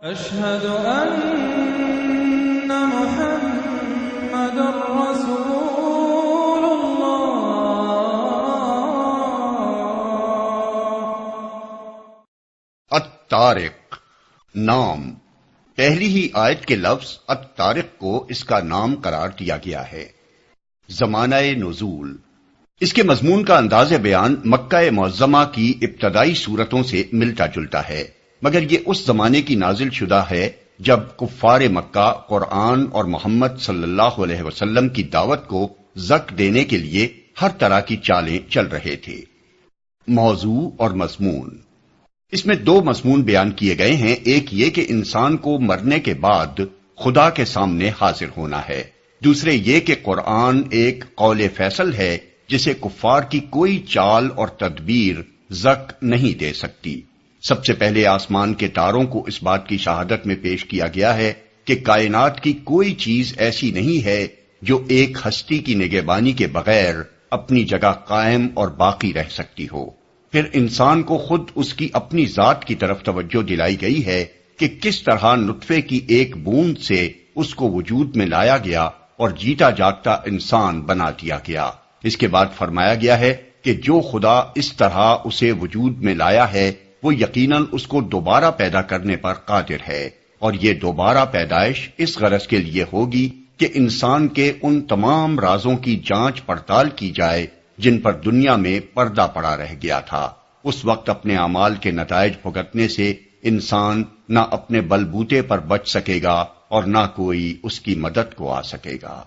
أشهد أن محمد رسول الله۔ الطارق نام، پہلی ہی آیت کے لفظ الطارق کو اس کا نام قرار دیا گیا ہے۔ زمانہ نزول، اس کے مضمون کا انداز بیان مکہ معظمہ کی ابتدائی صورتوں سے ملتا جلتا ہے، مگر یہ اس زمانے کی نازل شدہ ہے جب کفار مکہ قرآن اور محمد صلی اللہ علیہ وسلم کی دعوت کو زک دینے کے لیے ہر طرح کی چالیں چل رہے تھے۔ موضوع اور مضمون، اس میں دو مضمون بیان کیے گئے ہیں، ایک یہ کہ انسان کو مرنے کے بعد خدا کے سامنے حاضر ہونا ہے، دوسرے یہ کہ قرآن ایک قول فیصل ہے جسے کفار کی کوئی چال اور تدبیر زک نہیں دے سکتی۔ سب سے پہلے آسمان کے تاروں کو اس بات کی شہادت میں پیش کیا گیا ہے کہ کائنات کی کوئی چیز ایسی نہیں ہے جو ایک ہستی کی نگہبانی کے بغیر اپنی جگہ قائم اور باقی رہ سکتی ہو۔ پھر انسان کو خود اس کی اپنی ذات کی طرف توجہ دلائی گئی ہے کہ کس طرح نطفے کی ایک بوند سے اس کو وجود میں لایا گیا اور جیتا جاگتا انسان بنا دیا گیا۔ اس کے بعد فرمایا گیا ہے کہ جو خدا اس طرح اسے وجود میں لایا ہے وہ یقیناً اس کو دوبارہ پیدا کرنے پر قادر ہے، اور یہ دوبارہ پیدائش اس غرض کے لیے ہوگی کہ انسان کے ان تمام رازوں کی جانچ پڑتال کی جائے جن پر دنیا میں پردہ پڑا رہ گیا تھا۔ اس وقت اپنے اعمال کے نتائج بھگتنے سے انسان نہ اپنے بلبوتے پر بچ سکے گا اور نہ کوئی اس کی مدد کو آ سکے گا۔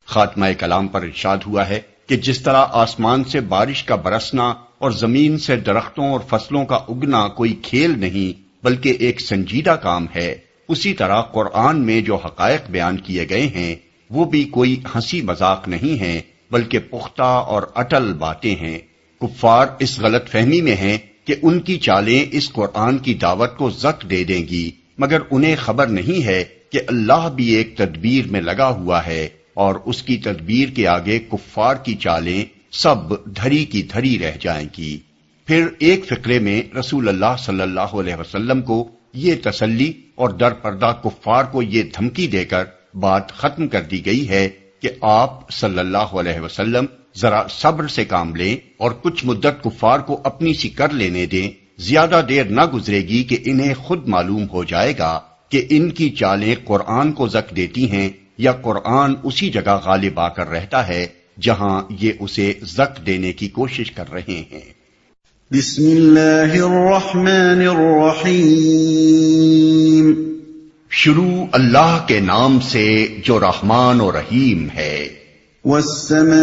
خاتمہ کلام پر ارشاد ہوا ہے کہ جس طرح آسمان سے بارش کا برسنا اور زمین سے درختوں اور فصلوں کا اگنا کوئی کھیل نہیں بلکہ ایک سنجیدہ کام ہے، اسی طرح قرآن میں جو حقائق بیان کیے گئے ہیں وہ بھی کوئی ہنسی مذاق نہیں ہیں بلکہ پختہ اور اٹل باتیں ہیں۔ کفار اس غلط فہمی میں ہیں کہ ان کی چالیں اس قرآن کی دعوت کو زک دے دیں گی، مگر انہیں خبر نہیں ہے کہ اللہ بھی ایک تدبیر میں لگا ہوا ہے اور اس کی تدبیر کے آگے کفار کی چالیں سب دھری کی دھری رہ جائیں گی۔ پھر ایک فقرے میں رسول اللہ صلی اللہ علیہ وسلم کو یہ تسلی اور در پردہ کفار کو یہ دھمکی دے کر بات ختم کر دی گئی ہے کہ آپ صلی اللہ علیہ وسلم ذرا صبر سے کام لیں اور کچھ مدت کفار کو اپنی سی کر لینے دیں، زیادہ دیر نہ گزرے گی کہ انہیں خود معلوم ہو جائے گا کہ ان کی چالیں قرآن کو زک دیتی ہیں یا قرآن اسی جگہ غالب آ کر رہتا ہے جہاں یہ اسے زک دینے کی کوشش کر رہے ہیں۔ بسم اللہ الرحمن الرحیم، شروع اللہ کے نام سے جو رحمان و رحیم ہے۔ والسماء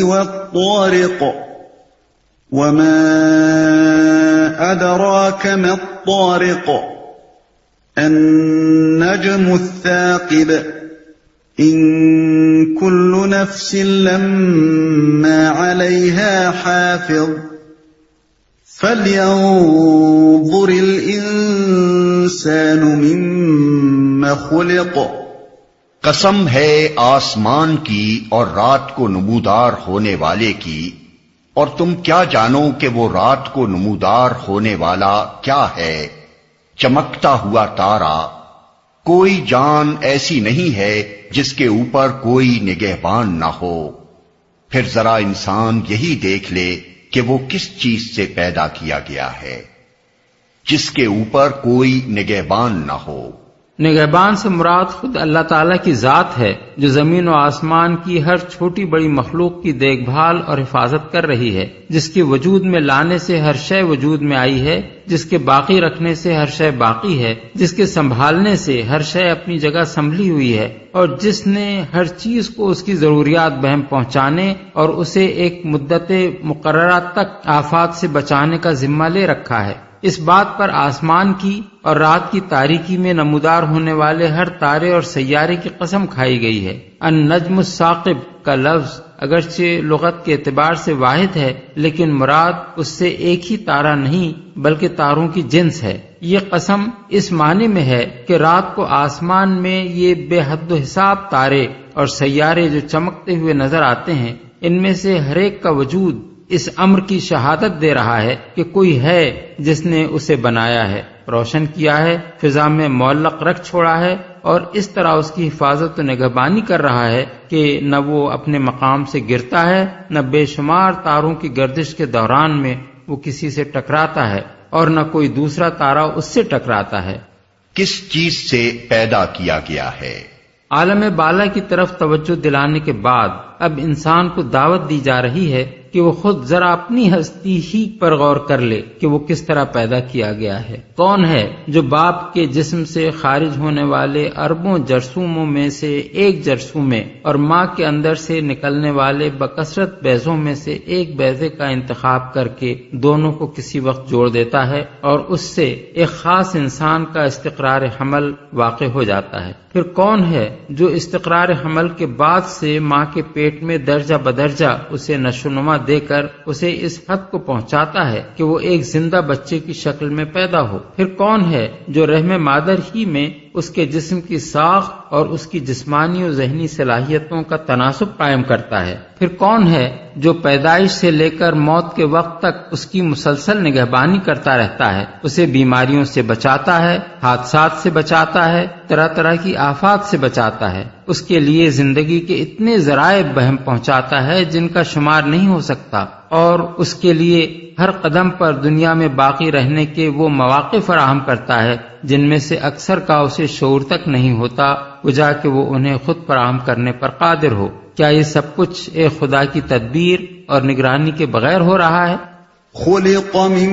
والطارق وما ادراک ما الطارق النجم الثاقب ان كل نفس لما عليها حافظ فلينظر الانسان مما خلق۔ قسم ہے آسمان کی اور رات کو نمودار ہونے والے کی، اور تم کیا جانو کہ وہ رات کو نمودار ہونے والا کیا ہے؟ چمکتا ہوا تارا۔ کوئی جان ایسی نہیں ہے جس کے اوپر کوئی نگہبان نہ ہو۔ پھر ذرا انسان یہی دیکھ لے کہ وہ کس چیز سے پیدا کیا گیا ہے جس کے اوپر کوئی نگہبان نہ ہو۔ نگہبان سے مراد خود اللہ تعالیٰ کی ذات ہے جو زمین و آسمان کی ہر چھوٹی بڑی مخلوق کی دیکھ بھال اور حفاظت کر رہی ہے، جس کے وجود میں لانے سے ہر شے وجود میں آئی ہے، جس کے باقی رکھنے سے ہر شے باقی ہے، جس کے سنبھالنے سے ہر شے اپنی جگہ سنبھلی ہوئی ہے، اور جس نے ہر چیز کو اس کی ضروریات بہم پہنچانے اور اسے ایک مدت مقررہ تک آفات سے بچانے کا ذمہ لے رکھا ہے۔ اس بات پر آسمان کی اور رات کی تاریکی میں نمودار ہونے والے ہر تارے اور سیارے کی قسم کھائی گئی ہے۔ النجم الثاقب کا لفظ اگرچہ لغت کے اعتبار سے واحد ہے، لیکن مراد اس سے ایک ہی تارہ نہیں بلکہ تاروں کی جنس ہے۔ یہ قسم اس معنی میں ہے کہ رات کو آسمان میں یہ بے حد و حساب تارے اور سیارے جو چمکتے ہوئے نظر آتے ہیں، ان میں سے ہر ایک کا وجود اس امر کی شہادت دے رہا ہے کہ کوئی ہے جس نے اسے بنایا ہے۔ روشن کیا ہے، فضا میں معلق رکھ چھوڑا ہے اور اس طرح اس کی حفاظت و نگہبانی کر رہا ہے کہ نہ وہ اپنے مقام سے گرتا ہے، نہ بے شمار تاروں کی گردش کے دوران میں وہ کسی سے ٹکراتا ہے اور نہ کوئی دوسرا تارا اس سے ٹکراتا ہے۔ کس چیز سے پیدا کیا گیا ہے؟ عالم بالا کی طرف توجہ دلانے کے بعد اب انسان کو دعوت دی جا رہی ہے کہ وہ خود ذرا اپنی ہستی ہی پر غور کر لے کہ وہ کس طرح پیدا کیا گیا ہے۔ کون ہے جو باپ کے جسم سے خارج ہونے والے اربوں جرثوموں میں سے ایک جرثوم میں اور ماں کے اندر سے نکلنے والے بکثرت بیضوں میں سے ایک بیضے کا انتخاب کر کے دونوں کو کسی وقت جوڑ دیتا ہے اور اس سے ایک خاص انسان کا استقرار حمل واقع ہو جاتا ہے؟ پھر کون ہے جو استقرار حمل کے بعد سے ماں کے پیٹ میں درجہ بدرجہ اسے نشوونما دے کر اسے اس حد کو پہنچاتا ہے کہ وہ ایک زندہ بچے کی شکل میں پیدا ہو؟ پھر کون ہے جو رحم مادر ہی میں اس کے جسم کی ساخت اور اس کی جسمانی و ذہنی صلاحیتوں کا تناسب قائم کرتا ہے؟ پھر کون ہے جو پیدائش سے لے کر موت کے وقت تک اس کی مسلسل نگہبانی کرتا رہتا ہے، اسے بیماریوں سے بچاتا ہے، حادثات سے بچاتا ہے، طرح طرح کی آفات سے بچاتا ہے، اس کے لیے زندگی کے اتنے ذرائع بہم پہنچاتا ہے جن کا شمار نہیں ہو سکتا، اور اس کے لیے ہر قدم پر دنیا میں باقی رہنے کے وہ مواقع فراہم کرتا ہے جن میں سے اکثر کا اسے شعور تک نہیں ہوتا، وجہ کہ وہ انہیں خود فراہم کرنے پر قادر ہو۔ کیا یہ سب کچھ ایک خدا کی تدبیر اور نگرانی کے بغیر ہو رہا ہے؟ خلق من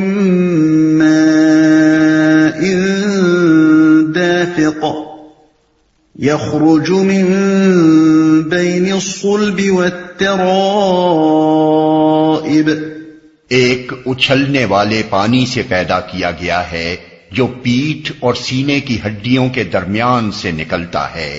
ماء دافق يخرج من بين الصلب والترائب، ایک اچھلنے والے پانی سے پیدا کیا گیا ہے جو پیٹھ اور سینے کی ہڈیوں کے درمیان سے نکلتا ہے۔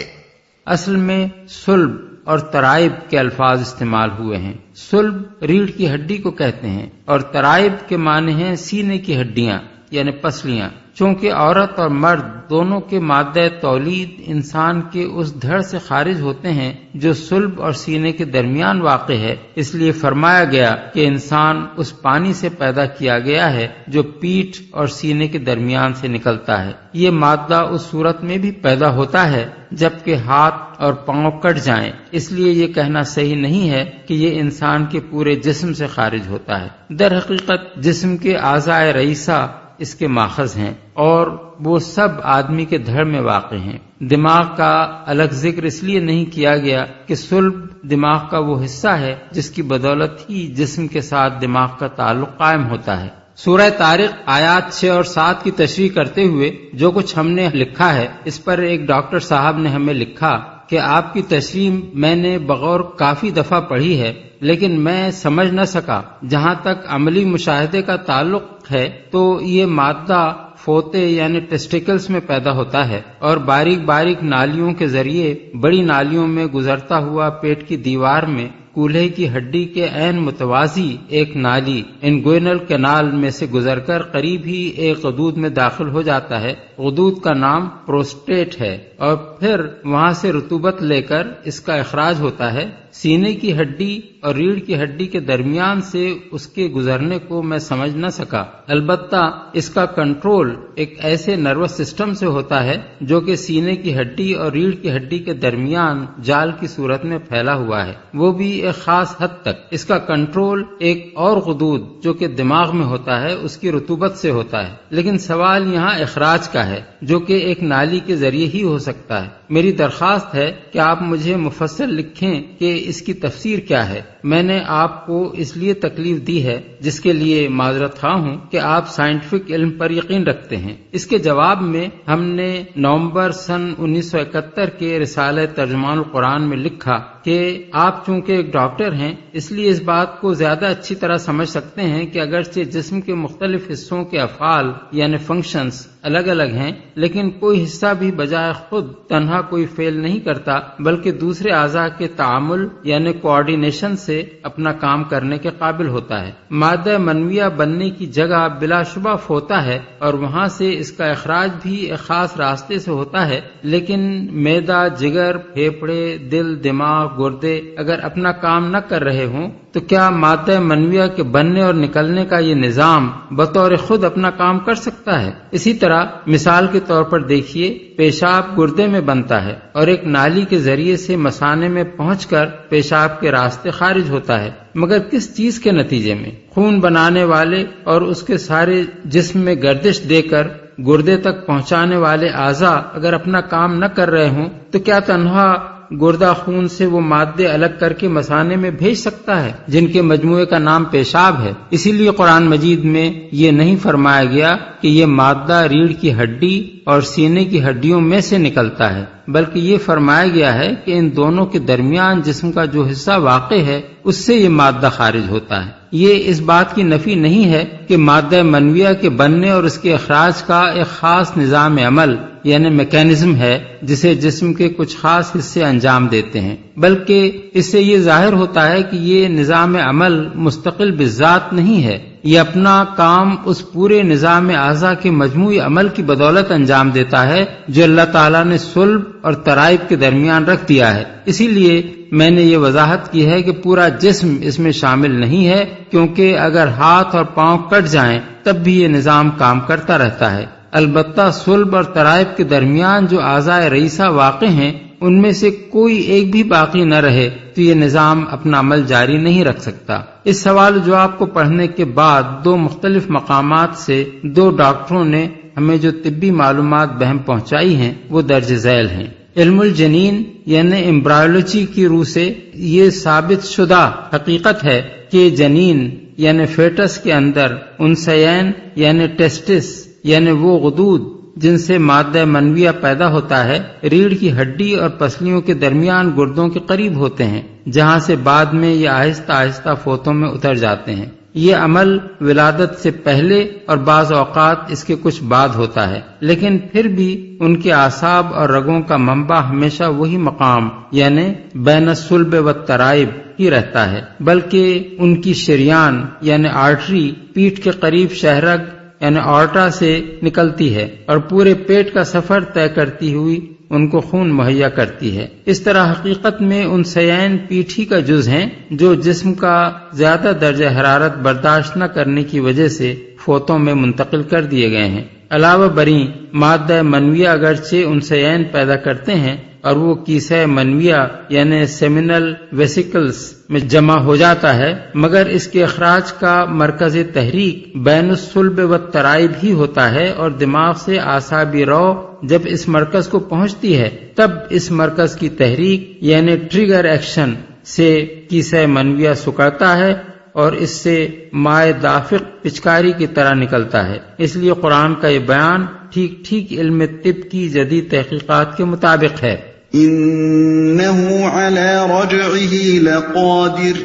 اصل میں صلب اور ترائب کے الفاظ استعمال ہوئے ہیں۔ صلب ریڑھ کی ہڈی کو کہتے ہیں اور ترائب کے معنی ہیں سینے کی ہڈیاں یعنی پسلیاں۔ چونکہ عورت اور مرد دونوں کے مادہ تولید انسان کے اس دھڑ سے خارج ہوتے ہیں جو صلب اور سینے کے درمیان واقع ہے، اس لیے فرمایا گیا کہ انسان اس پانی سے پیدا کیا گیا ہے جو پیٹھ اور سینے کے درمیان سے نکلتا ہے۔ یہ مادہ اس صورت میں بھی پیدا ہوتا ہے جبکہ ہاتھ اور پاؤں کٹ جائیں، اس لیے یہ کہنا صحیح نہیں ہے کہ یہ انسان کے پورے جسم سے خارج ہوتا ہے۔ در حقیقت جسم کے اعضاء رئیسہ اس کے ماخذ ہیں اور وہ سب آدمی کے دھڑ میں واقع ہیں۔ دماغ کا الگ ذکر اس لیے نہیں کیا گیا کہ صلب دماغ کا وہ حصہ ہے جس کی بدولت ہی جسم کے ساتھ دماغ کا تعلق قائم ہوتا ہے۔ سورہ طارق آیات 6 اور 7 کی تشریح کرتے ہوئے جو کچھ ہم نے لکھا ہے اس پر ایک ڈاکٹر صاحب نے ہمیں لکھا کہ آپ کی تشریح میں نے بغور کافی دفعہ پڑھی ہے لیکن میں سمجھ نہ سکا۔ جہاں تک عملی مشاہدے کا تعلق ہے تو یہ مادہ فوتے یعنی ٹیسٹیکلز میں پیدا ہوتا ہے اور باریک باریک نالیوں کے ذریعے بڑی نالیوں میں گزرتا ہوا پیٹ کی دیوار میں کولہے کی ہڈی کے عین متوازی ایک نالی انگوینل کینال میں سے گزر کر قریب ہی ایک غدود میں داخل ہو جاتا ہے۔ غدود کا نام پروسٹیٹ ہے اور پھر وہاں سے رطوبت لے کر اس کا اخراج ہوتا ہے۔ سینے کی ہڈی اور ریڑھ کی ہڈی کے درمیان سے اس کے گزرنے کو میں سمجھ نہ سکا، البتہ اس کا کنٹرول ایک ایسے نروس سسٹم سے ہوتا ہے جو کہ سینے کی ہڈی اور ریڑھ کی ہڈی کے درمیان جال کی صورت میں پھیلا ہوا ہے، وہ بھی ایک خاص حد تک۔ اس کا کنٹرول ایک اور غدود جو کہ دماغ میں ہوتا ہے اس کی رطوبت سے ہوتا ہے، لیکن سوال یہاں اخراج کا ہے جو کہ ایک نالی کے ذریعے ہی ہو سکتا ہے۔ میری درخواست ہے کہ آپ مجھے مفصل لکھیں کہ اس کی تفسیر کیا ہے۔ میں نے آپ کو اس لیے تکلیف دی ہے جس کے لیے معذرت خواہ ہوں کہ آپ سائنٹیفک علم پر یقین رکھتے ہیں۔ اس کے جواب میں ہم نے نومبر سن 1971 کے رسالہ ترجمان القرآن میں لکھا کہ آپ چونکہ ایک ڈاکٹر ہیں اس لیے اس بات کو زیادہ اچھی طرح سمجھ سکتے ہیں کہ اگرچہ جسم کے مختلف حصوں کے افعال یعنی فنکشنز الگ الگ ہیں لیکن کوئی حصہ بھی بجائے خود تنہا کوئی فعل نہیں کرتا بلکہ دوسرے اعضاء کے تعامل یعنی کوآرڈینیشن سے اپنا کام کرنے کے قابل ہوتا ہے۔ مادہ منویہ بننے کی جگہ بلا شبہ ہوتا ہے اور وہاں سے اس کا اخراج بھی ایک خاص راستے سے ہوتا ہے، لیکن معدہ، جگر، پھیپھڑے، دل، دماغ، گردے اگر اپنا کام نہ کر رہے ہوں تو کیا مادہ منویہ کے بننے اور نکلنے کا یہ نظام بطور خود اپنا کام کر سکتا ہے؟ اسی طرح مثال کے طور پر دیکھیے، پیشاب گردے میں بنتا ہے اور ایک نالی کے ذریعے سے مثانے میں پہنچ کر پیشاب کے راستے خارج ہوتا ہے، مگر کس چیز کے نتیجے میں؟ خون بنانے والے اور اس کے سارے جسم میں گردش دے کر گردے تک پہنچانے والے اعضاء اگر اپنا کام نہ کر رہے ہوں تو کیا تنہا گردہ خون سے وہ مادے الگ کر کے مثانے میں بھیج سکتا ہے جن کے مجموعے کا نام پیشاب ہے؟ اسی لیے قرآن مجید میں یہ نہیں فرمایا گیا کہ یہ مادہ ریڑھ کی ہڈی اور سینے کی ہڈیوں میں سے نکلتا ہے، بلکہ یہ فرمایا گیا ہے کہ ان دونوں کے درمیان جسم کا جو حصہ واقع ہے اس سے یہ مادہ خارج ہوتا ہے۔ یہ اس بات کی نفی نہیں ہے کہ مادہ منویہ کے بننے اور اس کے اخراج کا ایک خاص نظام عمل یعنی میکینزم ہے جسے جسم کے کچھ خاص حصے انجام دیتے ہیں، بلکہ اس سے یہ ظاہر ہوتا ہے کہ یہ نظام عمل مستقل بذات نہیں ہے، یہ اپنا کام اس پورے نظام اعضاء کے مجموعی عمل کی بدولت انجام دیتا ہے جو اللہ تعالیٰ نے صلب اور ترائب کے درمیان رکھ دیا ہے۔ اسی لیے میں نے یہ وضاحت کی ہے کہ پورا جسم اس میں شامل نہیں ہے، کیونکہ اگر ہاتھ اور پاؤں کٹ جائیں تب بھی یہ نظام کام کرتا رہتا ہے۔ البتہ صلب اور ترائب کے درمیان جو اعضاء رئیسہ واقع ہیں ان میں سے کوئی ایک بھی باقی نہ رہے تو یہ نظام اپنا عمل جاری نہیں رکھ سکتا۔ اس سوال جواب کو پڑھنے کے بعد دو مختلف مقامات سے دو ڈاکٹروں نے ہمیں جو طبی معلومات بہم پہنچائی ہیں وہ درج ذیل ہیں۔ علم الجنین یعنی امبرایولوجی کی روح سے یہ ثابت شدہ حقیقت ہے کہ جنین یعنی فیٹس کے اندر انثیین یعنی ٹیسٹس یعنی وہ غدود جن سے مادہ منویہ پیدا ہوتا ہے ریڑھ کی ہڈی اور پسلیوں کے درمیان گردوں کے قریب ہوتے ہیں، جہاں سے بعد میں یہ آہستہ آہستہ فوتوں میں اتر جاتے ہیں۔ یہ عمل ولادت سے پہلے اور بعض اوقات اس کے کچھ بعد ہوتا ہے، لیکن پھر بھی ان کے اعصاب اور رگوں کا منبع ہمیشہ وہی مقام یعنی بین الصلب والترائب ہی رہتا ہے، بلکہ ان کی شریان یعنی آرٹری پیٹھ کے قریب شہرگ یعنی آرٹا سے نکلتی ہے اور پورے پیٹ کا سفر طے کرتی ہوئی ان کو خون مہیا کرتی ہے۔ اس طرح حقیقت میں انثیین پیٹھی کا جز ہیں جو جسم کا زیادہ درجہ حرارت برداشت نہ کرنے کی وجہ سے فوتوں میں منتقل کر دیے گئے ہیں۔ علاوہ بریں مادہ منویہ اگرچہ انثیین پیدا کرتے ہیں اور وہ کیسہ منویہ یعنی سیمینل ویسیکلز میں جمع ہو جاتا ہے، مگر اس کے اخراج کا مرکز تحریک بین الصلب والترائب ہی ہوتا ہے، اور دماغ سے اعصابی رو جب اس مرکز کو پہنچتی ہے تب اس مرکز کی تحریک یعنی ٹریگر ایکشن سے کیسہ منویہ سکڑتا ہے اور اس سے مائع دافق پچکاری کی طرح نکلتا ہے۔ اس لیے قرآن کا یہ بیان ٹھیک علم طب کی جدید تحقیقات کے مطابق ہے۔ إِنَّهُ عَلَى رَجْعِهِ لَقَادِرٌ،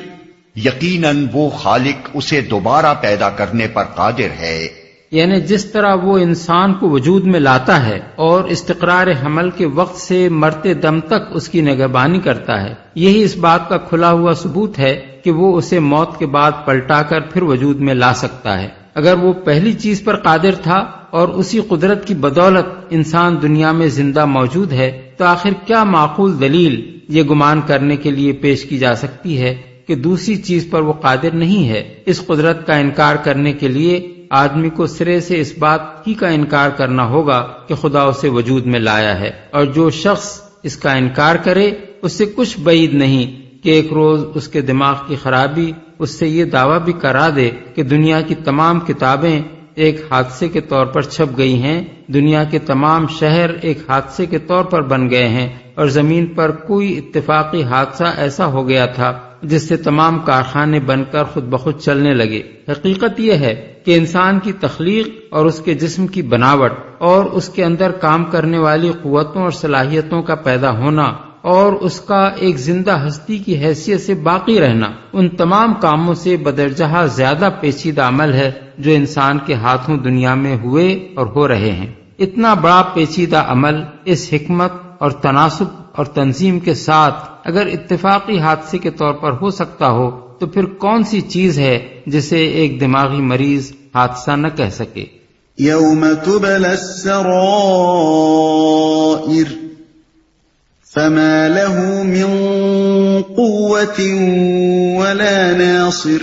یقیناً وہ خالق اسے دوبارہ پیدا کرنے پر قادر ہے۔ یعنی جس طرح وہ انسان کو وجود میں لاتا ہے اور استقرار حمل کے وقت سے مرتے دم تک اس کی نگہبانی کرتا ہے، یہی اس بات کا کھلا ہوا ثبوت ہے کہ وہ اسے موت کے بعد پلٹا کر پھر وجود میں لا سکتا ہے۔ اگر وہ پہلی چیز پر قادر تھا اور اسی قدرت کی بدولت انسان دنیا میں زندہ موجود ہے، تو آخر کیا معقول دلیل یہ گمان کرنے کے لیے پیش کی جا سکتی ہے کہ دوسری چیز پر وہ قادر نہیں ہے؟ اس قدرت کا انکار کرنے کے لیے آدمی کو سرے سے اس بات ہی کا انکار کرنا ہوگا کہ خدا اسے وجود میں لایا ہے، اور جو شخص اس کا انکار کرے اس سے کچھ بعید نہیں کہ ایک روز اس کے دماغ کی خرابی اس سے یہ دعویٰ بھی کرا دے کہ دنیا کی تمام کتابیں ایک حادثے کے طور پر چھپ گئی ہیں، دنیا کے تمام شہر ایک حادثے کے طور پر بن گئے ہیں، اور زمین پر کوئی اتفاقی حادثہ ایسا ہو گیا تھا جس سے تمام کارخانے بن کر خود بخود چلنے لگے۔ حقیقت یہ ہے کہ انسان کی تخلیق اور اس کے جسم کی بناوٹ اور اس کے اندر کام کرنے والی قوتوں اور صلاحیتوں کا پیدا ہونا اور اس کا ایک زندہ ہستی کی حیثیت سے باقی رہنا، ان تمام کاموں سے بدرجہ زیادہ پیچیدہ عمل ہے جو انسان کے ہاتھوں دنیا میں ہوئے اور ہو رہے ہیں۔ اتنا بڑا پیچیدہ عمل اس حکمت اور تناسب اور تنظیم کے ساتھ اگر اتفاقی حادثے کے طور پر ہو سکتا ہو تو پھر کون سی چیز ہے جسے ایک دماغی مریض حادثہ نہ کہہ سکے؟ يَوْمَ تُبْلَى السَّرَائِرُ فَمَا لَهُ مِن قوة ولا ناصر.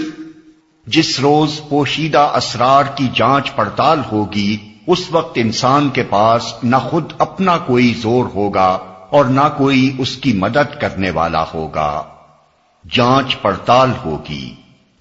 جس روز پوشیدہ اسرار کی جانچ پڑتال ہوگی اس وقت انسان کے پاس نہ خود اپنا کوئی زور ہوگا اور نہ کوئی اس کی مدد کرنے والا ہوگا. جانچ پڑتال ہوگی.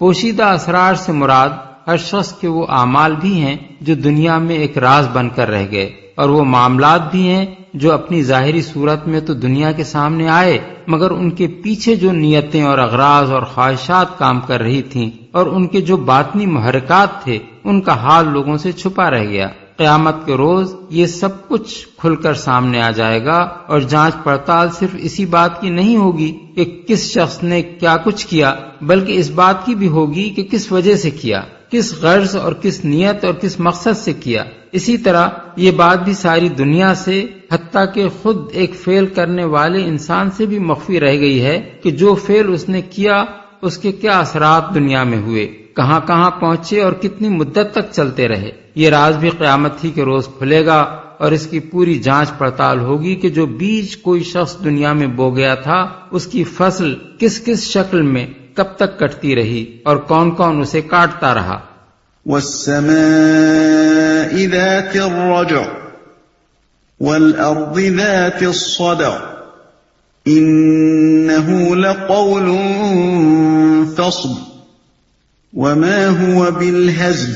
پوشیدہ اسرار سے مراد ہر شخص کے وہ اعمال بھی ہیں جو دنیا میں ایک راز بن کر رہ گئے، اور وہ معاملات بھی ہیں جو اپنی ظاہری صورت میں تو دنیا کے سامنے آئے، مگر ان کے پیچھے جو نیتیں اور اغراض اور خواہشات کام کر رہی تھیں اور ان کے جو باطنی محرکات تھے ان کا حال لوگوں سے چھپا رہ گیا. قیامت کے روز یہ سب کچھ کھل کر سامنے آ جائے گا، اور جانچ پڑتال صرف اسی بات کی نہیں ہوگی کہ کس شخص نے کیا کچھ کیا، بلکہ اس بات کی بھی ہوگی کہ کس وجہ سے کیا، کس غرض اور کس نیت اور کس مقصد سے کیا. اسی طرح یہ بات بھی ساری دنیا سے، حتیٰ کہ خود ایک فعل کرنے والے انسان سے بھی مخفی رہ گئی ہے کہ جو فعل اس نے کیا اس کے کیا اثرات دنیا میں ہوئے، کہاں کہاں پہنچے اور کتنی مدت تک چلتے رہے. یہ راز بھی قیامت ہی کے روز کھلے گا، اور اس کی پوری جانچ پڑتال ہوگی کہ جو بیج کوئی شخص دنیا میں بو گیا تھا اس کی فصل کس کس شکل میں کب تک کٹتی رہی اور کون کون اسے کاٹتا رہا. والسماء ذات الرجع والأرض ذات الصدع إنه لقول فصل وما هو بالهزل.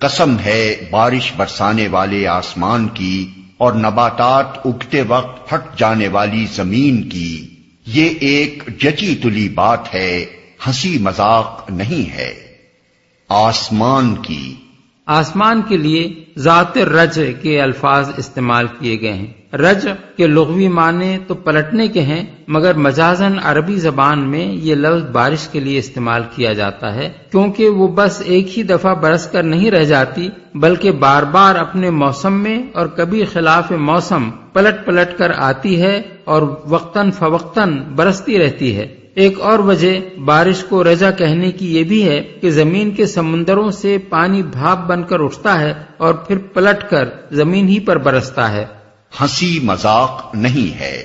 قسم ہے بارش برسانے والے آسمان کی اور نباتات اگتے وقت پھٹ جانے والی زمین کی. یہ ایک جچی تلی بات ہے، ہنسی مذاق نہیں ہے. آسمان کی. آسمان کے لیے ذات رج کے الفاظ استعمال کیے گئے ہیں. رج کے لغوی معنی تو پلٹنے کے ہیں، مگر مجازاً عربی زبان میں یہ لفظ بارش کے لیے استعمال کیا جاتا ہے، کیونکہ وہ بس ایک ہی دفعہ برس کر نہیں رہ جاتی بلکہ بار بار اپنے موسم میں اور کبھی خلاف موسم پلٹ پلٹ کر آتی ہے اور وقتاً فوقتاً برستی رہتی ہے. ایک اور وجہ بارش کو رجا کہنے کی یہ بھی ہے کہ زمین کے سمندروں سے پانی بھاپ بن کر اٹھتا ہے اور پھر پلٹ کر زمین ہی پر برستا ہے. ہنسی مذاق نہیں ہے.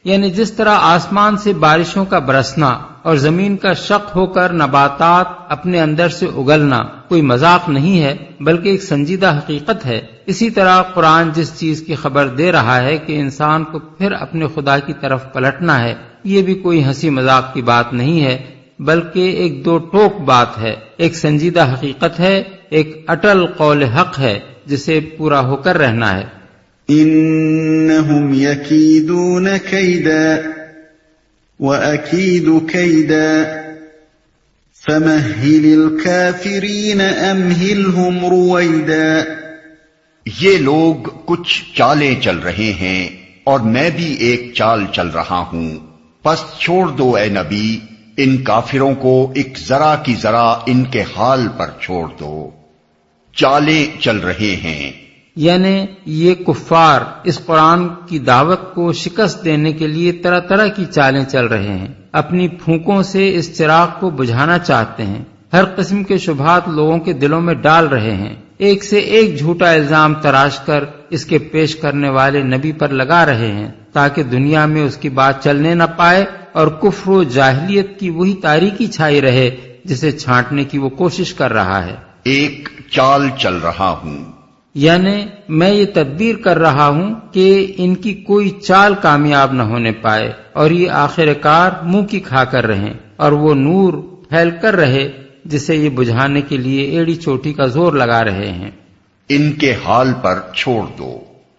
یعنی جس طرح آسمان سے بارشوں کا برسنا اور زمین کا شق ہو کر نباتات اپنے اندر سے اگلنا کوئی مذاق نہیں ہے بلکہ ایک سنجیدہ حقیقت ہے، اسی طرح قرآن جس چیز کی خبر دے رہا ہے کہ انسان کو پھر اپنے خدا کی طرف پلٹنا ہے، یہ بھی کوئی ہنسی مذاق کی بات نہیں ہے بلکہ ایک دو ٹوک بات ہے، ایک سنجیدہ حقیقت ہے، ایک اٹل قول حق ہے جسے پورا ہو کر رہنا ہے. إنهم يكيدون كيدا وأكيد كيدا فمهل الكافرين أمهلهم رويدا. یہ لوگ کچھ چالیں چل رہے ہیں اور میں بھی ایک چال چل رہا ہوں، پس چھوڑ دو اے نبی ان کافروں کو ایک ذرا کی ذرا ان کے حال پر چھوڑ دو. چالیں چل رہے ہیں یعنی یہ کفار اس قرآن کی دعوت کو شکست دینے کے لیے طرح طرح کی چالیں چل رہے ہیں، اپنی پھونکوں سے اس چراغ کو بجھانا چاہتے ہیں، ہر قسم کے شبہات لوگوں کے دلوں میں ڈال رہے ہیں، ایک سے ایک جھوٹا الزام تراش کر اس کے پیش کرنے والے نبی پر لگا رہے ہیں تاکہ دنیا میں اس کی بات چلنے نہ پائے اور کفر و جاہلیت کی وہی تاریکی چھائی رہے جسے چھانٹنے کی وہ کوشش کر رہا ہے. ایک چال چل رہا ہوں یعنی میں یہ تدبیر کر رہا ہوں کہ ان کی کوئی چال کامیاب نہ ہونے پائے اور یہ آخر کار منہ کی کھا کر رہیں اور وہ نور پھیل کر رہے جسے یہ بجھانے کے لیے ایڑی چوٹی کا زور لگا رہے ہیں. ان کے حال پر چھوڑ دو،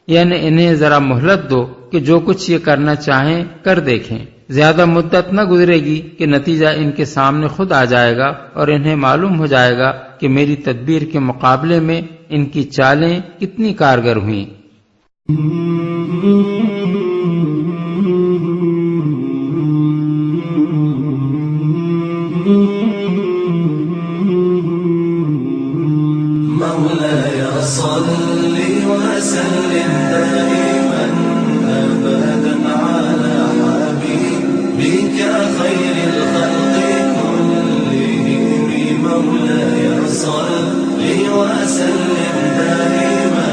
یعنی انہیں ذرا مہلت دو کہ جو کچھ یہ کرنا چاہیں کر دیکھیں. زیادہ مدت نہ گزرے گی کہ نتیجہ ان کے سامنے خود آ جائے گا اور انہیں معلوم ہو جائے گا کہ میری تدبیر کے مقابلے میں ان کی چالیں کتنی کارگر ہوئیں. مولاي صل وسلم دائما أبدا على حبيبك خير الخلق كلهم. مولاي صل وسلم دائما